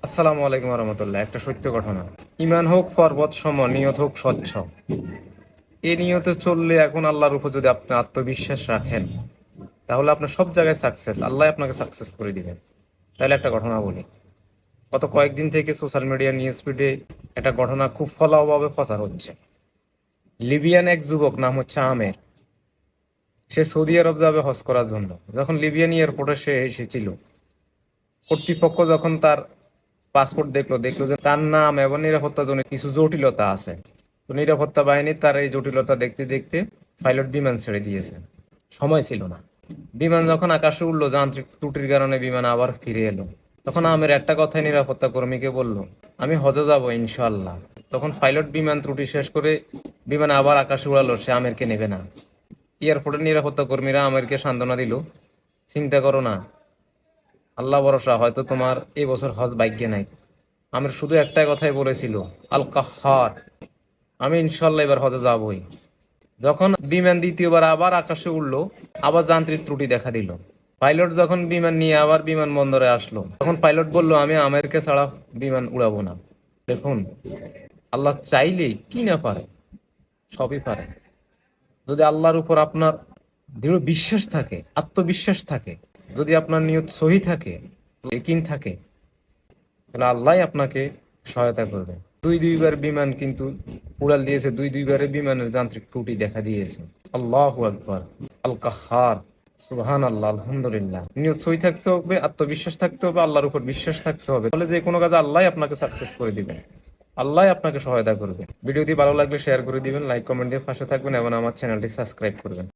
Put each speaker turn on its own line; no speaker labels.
আসসালামু আলাইকুম রহমতুল্লাহ। একটা সত্য ঘটনা, ইমান হোক পর্বত সম, নিয়ত হোক স্বচ্ছ। এই নিয়তে চললে এখন আল্লাহর উপর যদি আপনি আত্মবিশ্বাস রাখেন, তাহলে আপনার সব জায়গায় সাকসেস, আল্লাহ আপনাকে সাকসেস করে দিবেন। তাহলে একটা ঘটনা বলি। গত কয়েকদিন থেকে সোশ্যাল মিডিয়া নিউজ ফিডে একটা ঘটনা খুব ফলাওভাবে প্রচার হচ্ছে। লিবিয়ান এক যুবক, নাম হচ্ছে আমের। সে সৌদি আরব যাবে হজ করার জন্য। যখন লিবিয়ান এয়ারপোর্টে সে এসেছিল, কর্তৃপক্ষ যখন তার পাসপোর্ট দেখলো, দেখলো যে তার নাম এবং নিরাপত্তা জনিত কিছু জটিলতা আছে। তো নিরাপত্তা বাহিনী তার এই জটিলতা দেখতে দেখতে পাইলট বিমান ছেড়ে দিয়েছে। সময় ছিল না। বিমান যখন আকাশে উঠলো, যান্ত্রিক ত্রুটির কারণে বিমান আবার ফিরে এলো। তখন আমের একটা কথাই নিরাপত্তা কর্মীকে বলল, আমি হজে যাব ইনশাল্লাহ। তখন পাইলট বিমান ত্রুটি শেষ করে বিমান আবার আকাশে উড়ালো, সে আমেরকে নেবে না। এয়ারপোর্টের নিরাপত্তা কর্মীরা আমেরকে সান্ত্বনা দিল, চিন্তা করো না, আল্লাহ ভরসা, হয়তো তোমার এই বছর হজ ভাগ্যে নাই। আমির শুধু একটাই কথাই বলেছিল, আল কাহ্হার, আমি ইনশাল্লাহ এবার হজে যাবই। যখন বিমান দ্বিতীয়বার আবার আকাশে উঠলো, আবার যান্ত্রিক ত্রুটি দেখা দিল। পাইলট যখন বিমান নিয়ে আবার বিমানবন্দরে আসলো, তখন পাইলট বলল, আমি আমেরকে ছাড়া বিমান উড়াবো না। দেখুন, আল্লাহ চাইলেই কি না পারে, সবই পারে। যদি আল্লাহর উপর আপনার দৃঢ় বিশ্বাস থাকে, আত্মবিশ্বাস থাকে, যদি আপনার নিয়ত সহি থাকে, ইকিন থাকে, তাহলে আল্লাহ আপনাকে সহায়তা করবে। দুই দুইবার বিমান কিন্তু উড়াল দিয়েছে, দুই দুইবারে বিমানের যান্ত্রিক ত্রুটি দেখা দিয়েছে। আল্লাহু আকবার, আল কাহ্হার, সুবহান আল্লাহ, আলহামদুলিল্লাহ। নিয়ত সহি থাকতে হবে, আত্মবিশ্বাস থাকতে হবে, আল্লাহর উপর বিশ্বাস থাকতে হবে, তাহলে যে কোনো কাজে আল্লাহ আপনাকে সাকসেস করে দিবেন, আল্লাহ আপনাকে সহায়তা করবে। ভিডিওটি ভালো লাগলে শেয়ার করে দিবেন, লাইক কমেন্ট দিয়ে পাশে থাকবেন এবং আমার চ্যানেলটি সাবস্ক্রাইব করবেন।